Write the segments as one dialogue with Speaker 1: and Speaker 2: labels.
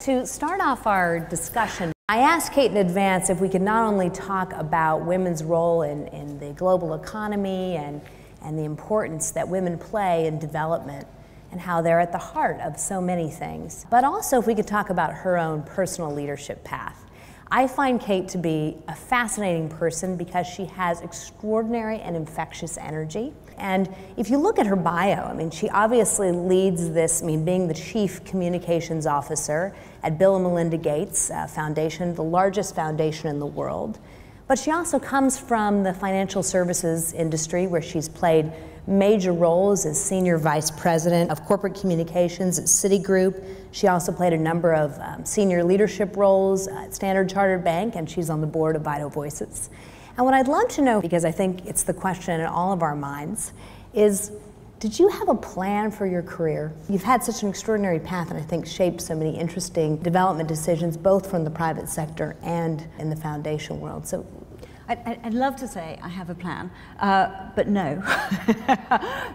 Speaker 1: To start off our discussion, I asked Kate in advance if we could not only talk about women's role in the global economy and the importance that women play in development and how they're at the heart of so many things, but also if we could talk about her own personal leadership path. I find Kate to be a fascinating person because she has extraordinary and infectious energy. And if you look at her bio, I mean, she obviously leads this, being the Chief Communications Officer at Bill and Melinda Gates Foundation, the largest foundation in the world. But she also comes from the financial services industry where she's played major roles as Senior Vice President of Corporate Communications at Citigroup. She also played a number of senior leadership roles at Standard Chartered Bank, and she's on the board of Vital Voices. And what I'd love to know, because I think it's the question in all of our minds, is did you have a plan for your career? You've had such an extraordinary path and I think shaped so many interesting development decisions, both from the private sector and in the foundation world. So
Speaker 2: I'd love to say I have a plan, but no.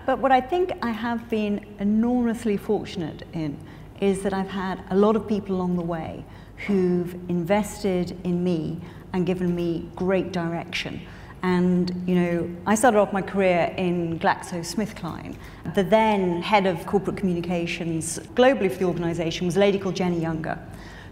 Speaker 2: But what I think I have been enormously fortunate in is that I've had a lot of people along the way who've invested in me and given me great direction. And, you know, I started off my career in GlaxoSmithKline. The then head of corporate communications globally for the organization was a lady called Jenny Younger.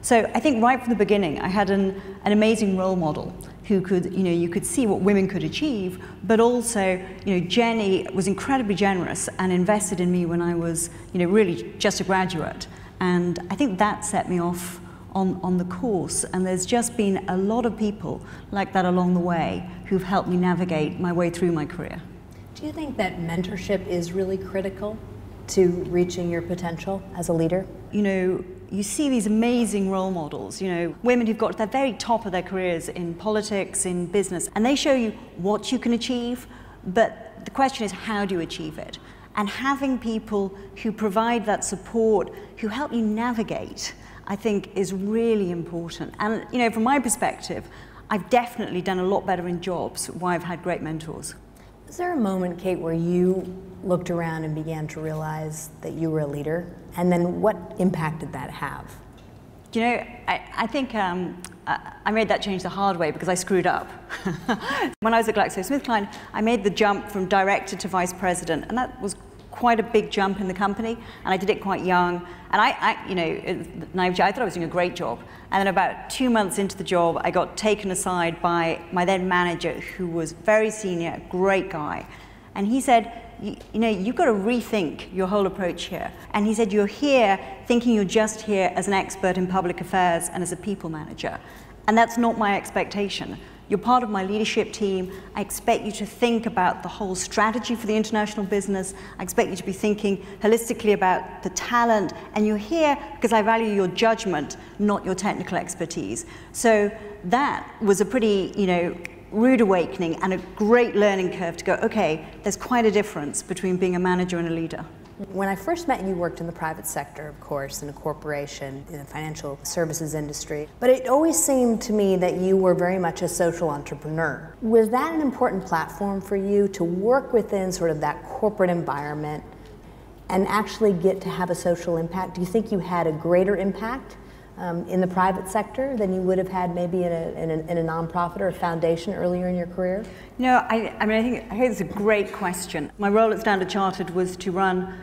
Speaker 2: So I think right from the beginning, I had an amazing role model who could, you know, you could see what women could achieve, but also, you know, Jenny was incredibly generous and invested in me when I was, you know, really just a graduate. And I think that set me off on the course. And there's just been a lot of people like that along the way who've helped me navigate my way through my career.
Speaker 1: Do you think that mentorship is really critical to reaching your potential as a leader?
Speaker 2: You know, you see these amazing role models, you know, women who've got to the very top of their careers in politics, in business, and they show you what you can achieve, but the question is, how do you achieve it? And having people who provide that support, who help you navigate, I think is really important. And, you know, from my perspective, I've definitely done a lot better in jobs where I've had great mentors.
Speaker 1: Was there a moment, Kate, where you looked around and began to realize that you were a leader? And then what impact did that have?
Speaker 2: You know, I think I made that change the hard way because I screwed up. When I was at GlaxoSmithKline, I made the jump from director to vice president, and that was quite a big jump in the company, and I did it quite young. And you know, naively, I thought I was doing a great job. And then about 2 months into the job, I got taken aside by my then manager, who was very senior, a great guy. And he said, you know, you've got to rethink your whole approach here. And he said, you're here thinking you're just here as an expert in public affairs and as a people manager. And that's not my expectation. You're part of my leadership team. I expect you to think about the whole strategy for the international business. I expect you to be thinking holistically about the talent. And you're here because I value your judgment, not your technical expertise. So that was a pretty, you know, rude awakening and a great learning curve to go, okay, there's quite a difference between being a manager and a leader.
Speaker 1: When I first met you, worked in the private sector, of course, in a corporation, in the financial services industry. But it always seemed to me that you were very much a social entrepreneur. Was that an important platform for you to work within sort of that corporate environment and actually get to have a social impact? Do you think you had a greater impact in the private sector than you would have had maybe in a nonprofit or a foundation earlier in your career?
Speaker 2: No, I think it's a great question. My role at Standard Chartered was to run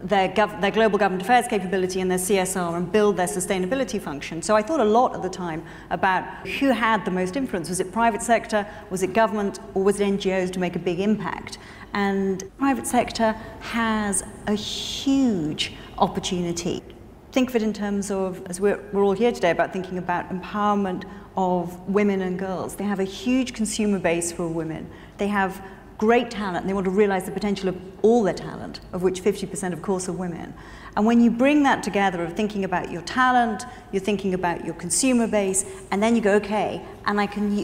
Speaker 2: their global government affairs capability and their CSR and build their sustainability function. So I thought a lot at the time about who had the most influence. Was it private sector, was it government, or was it NGOs to make a big impact? And private sector has a huge opportunity. Think of it in terms of, as we're all here today, about thinking about empowerment of women and girls. They have a huge consumer base for women. They have great talent, and they want to realize the potential of all their talent, of which 50% of course are women. And when you bring that together of thinking about your talent, you're thinking about your consumer base, and then you go, okay, and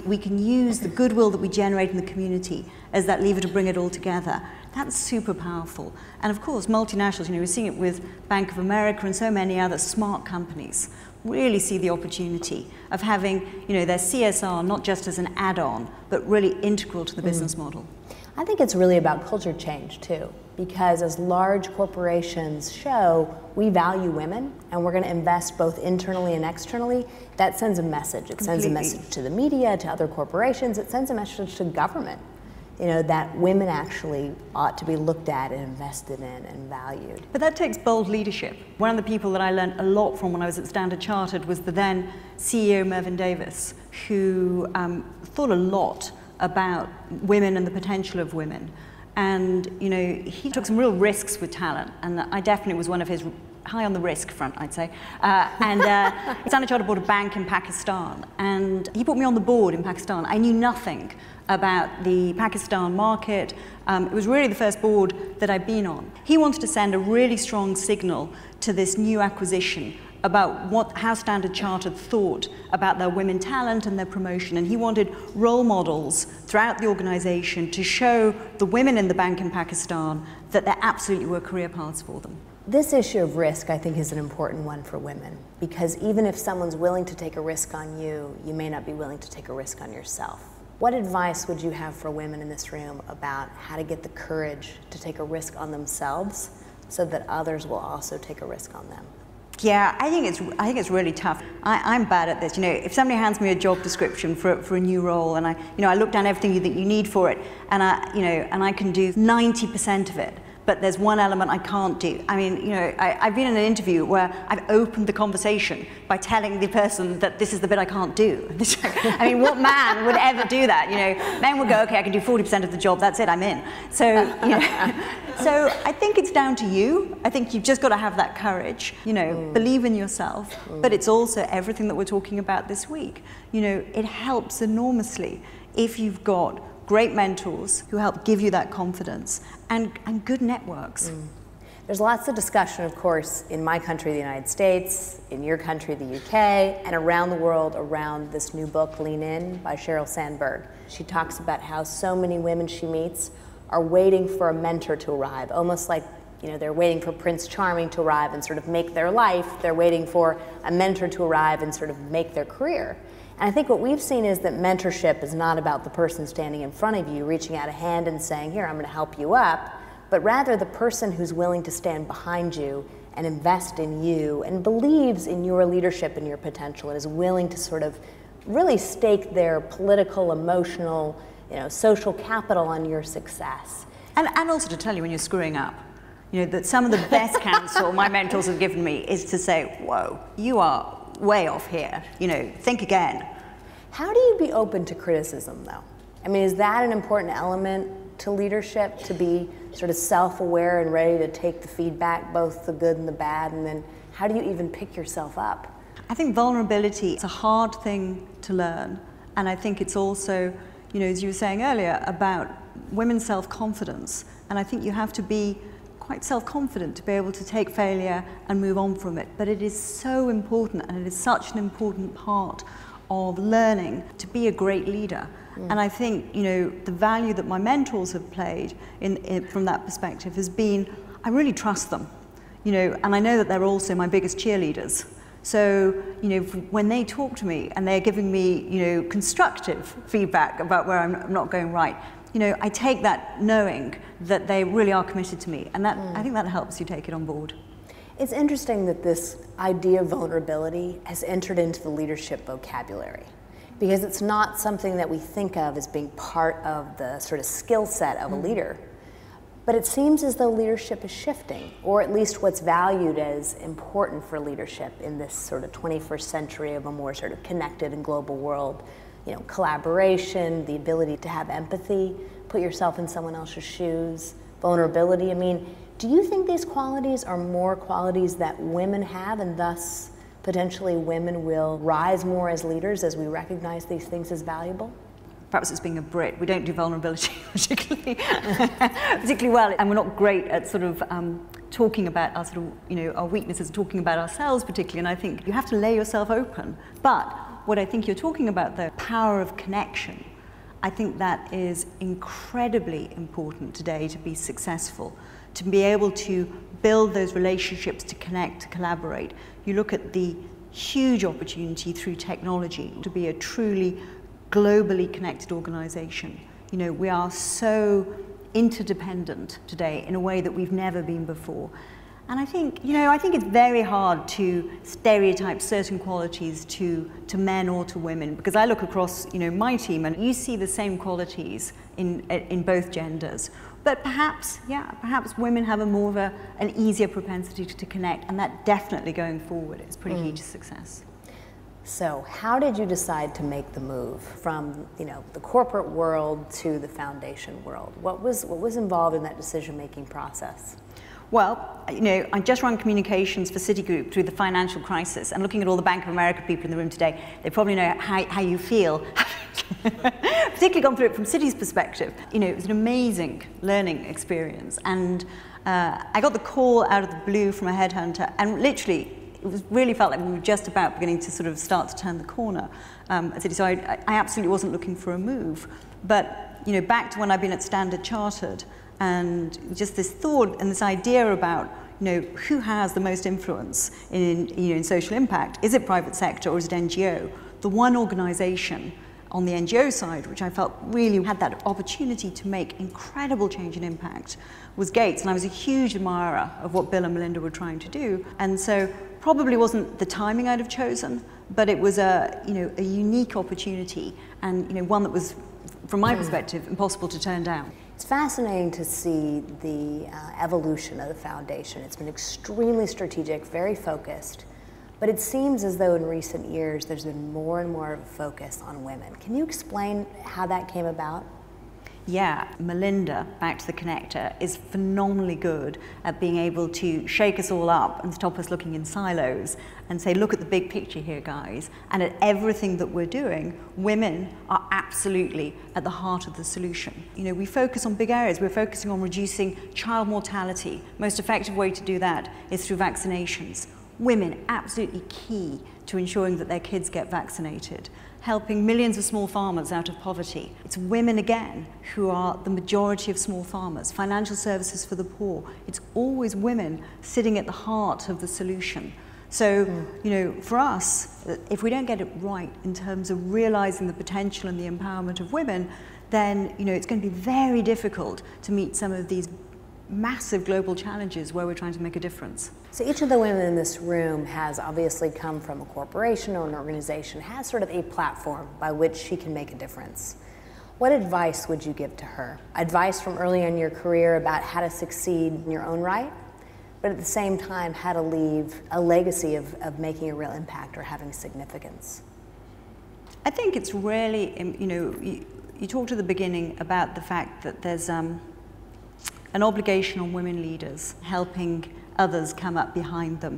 Speaker 2: we can use the goodwill that we generate in the community as that lever to bring it all together. That's super powerful. And of course, multinationals, you know, we're seeing it with Bank of America and so many other smart companies, really see the opportunity of having, you know, their CSR not just as an add-on, but really integral to the business model.
Speaker 1: I think it's really about culture change too. because as large corporations show, we value women and we're going to invest both internally and externally. That sends a message. It sends a message to the media, to other corporations. It sends a message to government, you know, that women actually ought to be looked at and invested in and valued.
Speaker 2: But that takes bold leadership. One of the people that I learned a lot from when I was at Standard Chartered was the then CEO Mervyn Davis, who thought a lot about women and the potential of women. And, you know, he took some real risks with talent, and I definitely was one of his high on the risk front, I'd say. Standard Chartered bought a bank in Pakistan, and he put me on the board in Pakistan. I knew nothing about the Pakistan market. It was really the first board that I'd been on. He wanted to send a really strong signal to this new acquisition about how Standard Chartered thought about their women talent and their promotion. And he wanted role models throughout the organization to show the women in the bank in Pakistan that there absolutely were career paths for them.
Speaker 1: This issue of risk, I think, is an important one for women, because even if someone's willing to take a risk on you, you may not be willing to take a risk on yourself. What advice would you have for women in this room about how to get the courage to take a risk on themselves so that others will also take a risk on them?
Speaker 2: Yeah, I think it's really tough. I'm bad at this. You know, if somebody hands me a job description for a new role, and I look down everything that you need for it, and I can do 90% of it, but there's one element I can't do. I mean, you know, I've been in an interview where I've opened the conversation by telling the person that this is the bit I can't do. I mean, what man would ever do that? You know, men would go, okay, I can do 40% of the job, that's it, I'm in. So, you know, so I think it's down to you. I think you've just got to have that courage, you know, believe in yourself, but it's also everything that we're talking about this week. You know, it helps enormously if you've got great mentors who help give you that confidence and good networks.
Speaker 1: There's lots of discussion, of course, in my country, the United States, in your country, the UK, and around the world around this new book, Lean In, by Sheryl Sandberg. She talks about how so many women she meets are waiting for a mentor to arrive, almost like, you know, they're waiting for Prince Charming to arrive and sort of make their life. They're waiting for a mentor to arrive and sort of make their career. And I think what we've seen is that mentorship is not about the person standing in front of you, reaching out a hand and saying, here, I'm going to help you up, but rather the person who's willing to stand behind you and invest in you and believes in your leadership and your potential and is willing to sort of really stake their political, emotional, you know, social capital on your success.
Speaker 2: And also to tell you when you're screwing up. You know, that some of the best counsel my mentors have given me is to say, whoa, you are way off here, you know, think again.
Speaker 1: How do you be open to criticism, though? I mean, is that an important element to leadership, to be sort of self-aware and ready to take the feedback, both the good and the bad, and then how do you even pick yourself up?
Speaker 2: I think vulnerability is a hard thing to learn, and I think it's also, you know, as you were saying earlier, about women's self-confidence, and I think you have to be quite self-confident to be able to take failure and move on from it. But it is so important, and it is such an important part of learning to be a great leader. And I think, you know, the value that my mentors have played from that perspective has been, I really trust them, you know, and I know that they're also my biggest cheerleaders. So, you know, when they talk to me and they're giving me, you know, constructive feedback about where I'm not going right, you know, I take that knowing that they really are committed to me, and that I think that helps you take it on board.
Speaker 1: It's interesting that this idea of vulnerability has entered into the leadership vocabulary, because it's not something that we think of as being part of the sort of skill set of a leader. But it seems as though leadership is shifting, or at least what's valued as important for leadership in this sort of 21st century of a more sort of connected and global world. You know, collaboration, the ability to have empathy, put yourself in someone else's shoes, vulnerability. I mean, do you think these qualities are more qualities that women have, and thus potentially women will rise more as leaders as we recognize these things as valuable?
Speaker 2: Perhaps it's being a Brit. We don't do vulnerability particularly well, and we're not great at sort of talking about our sort of, you know, our weaknesses, talking about ourselves particularly. And I think you have to lay yourself open. But what I think you're talking about, the power of connection, I think that is incredibly important today to be successful, to be able to build those relationships, to connect, to collaborate. You look at the huge opportunity through technology to be a truly globally connected organization. You know, we are so interdependent today in a way that we've never been before. And I think, I think it's very hard to stereotype certain qualities to men or to women, because I look across, my team and you see the same qualities in both genders. But perhaps women have an easier propensity to connect, and that definitely going forward is pretty key to success.
Speaker 1: So how did you decide to make the move from, the corporate world to the foundation world? What was involved in that decision-making process?
Speaker 2: Well, I just run communications for Citigroup through the financial crisis, and looking at all the Bank of America people in the room today, they probably know how you feel. Particularly gone through it from Citi's perspective. It was an amazing learning experience, and I got the call out of the blue from a headhunter, and literally, really felt like we were just about beginning to sort of start to turn the corner at Citi. So I absolutely wasn't looking for a move. But, back to when I've been at Standard Chartered, and just this thought and this idea about, who has the most influence in social impact? Is it private sector or is it NGO? The one organization on the NGO side, which I felt really had that opportunity to make incredible change and impact, was Gates. And I was a huge admirer of what Bill and Melinda were trying to do. And so probably wasn't the timing I'd have chosen, but it was a unique opportunity, and one that was, from my perspective, impossible to turn down.
Speaker 1: It's fascinating to see the evolution of the foundation. It's been extremely strategic, very focused, but it seems as though in recent years there's been more and more of a focus on women. Can you explain how that came about?
Speaker 2: Yeah, Melinda, back to the connector, is phenomenally good at being able to shake us all up and stop us looking in silos and say, look at the big picture here, guys. And at everything that we're doing, women are absolutely at the heart of the solution. We focus on big areas. We're focusing on reducing child mortality. Most effective way to do that is through vaccinations. Women, absolutely key to ensuring that their kids get vaccinated. Helping millions of small farmers out of poverty. It's women again who are the majority of small farmers. Financial services for the poor. It's always women sitting at the heart of the solution. So, for us, if we don't get it right in terms of realizing the potential and the empowerment of women, then, it's going to be very difficult to meet some of these massive global challenges where we're trying to make a difference.
Speaker 1: So each of the women in this room has obviously come from a corporation or an organization, has sort of a platform by which she can make a difference. What advice would you give to her? Advice from early in your career about how to succeed in your own right, but at the same time how to leave a legacy of making a real impact or having significance?
Speaker 2: I think it's really, you talked at the beginning about the fact that there's an obligation on women leaders, helping others come up behind them.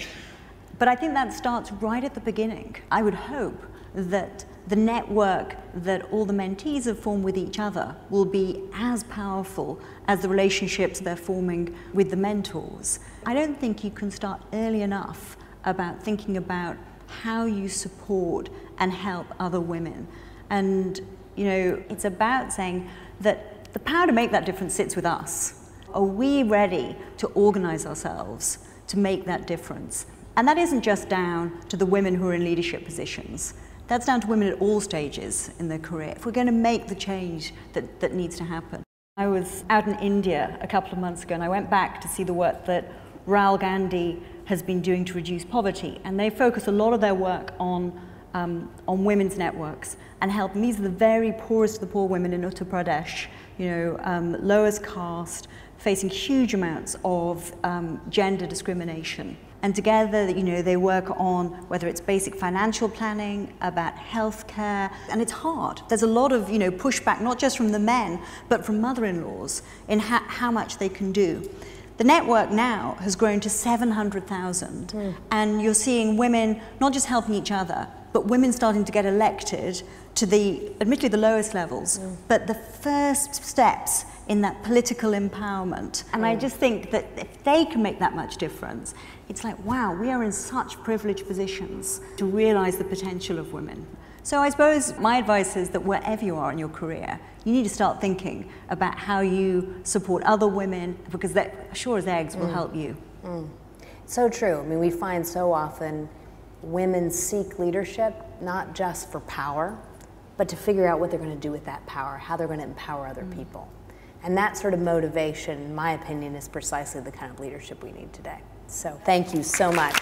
Speaker 2: But I think that starts right at the beginning. I would hope that the network that all the mentees have formed with each other will be as powerful as the relationships they're forming with the mentors. I don't think you can start early enough about thinking about how you support and help other women. And, it's about saying that the power to make that difference sits with us. Are we ready to organize ourselves to make that difference? And that isn't just down to the women who are in leadership positions. That's down to women at all stages in their career. If we're going to make the change that needs to happen. I was out in India a couple of months ago, and I went back to see the work that Rahul Gandhi has been doing to reduce poverty. And they focus a lot of their work on women's networks and helping. These are the very poorest of the poor women in Uttar Pradesh, lowest caste, facing huge amounts of gender discrimination. And together, they work on whether it's basic financial planning, about healthcare, and it's hard. There's a lot of, pushback, not just from the men, but from mother-in-laws in how much they can do. The network now has grown to 700,000, and you're seeing women not just helping each other, but women starting to get elected to admittedly the lowest levels, but the first steps in that political empowerment. And I just think that if they can make that much difference, it's like, wow, we are in such privileged positions to realize the potential of women. So I suppose my advice is that wherever you are in your career, you need to start thinking about how you support other women, because that, sure as eggs, will help you.
Speaker 1: So true. I mean, we find so often women seek leadership, not just for power, but to figure out what they're going to do with that power, how they're going to empower other people. And that sort of motivation, in my opinion, is precisely the kind of leadership we need today. So thank you so much.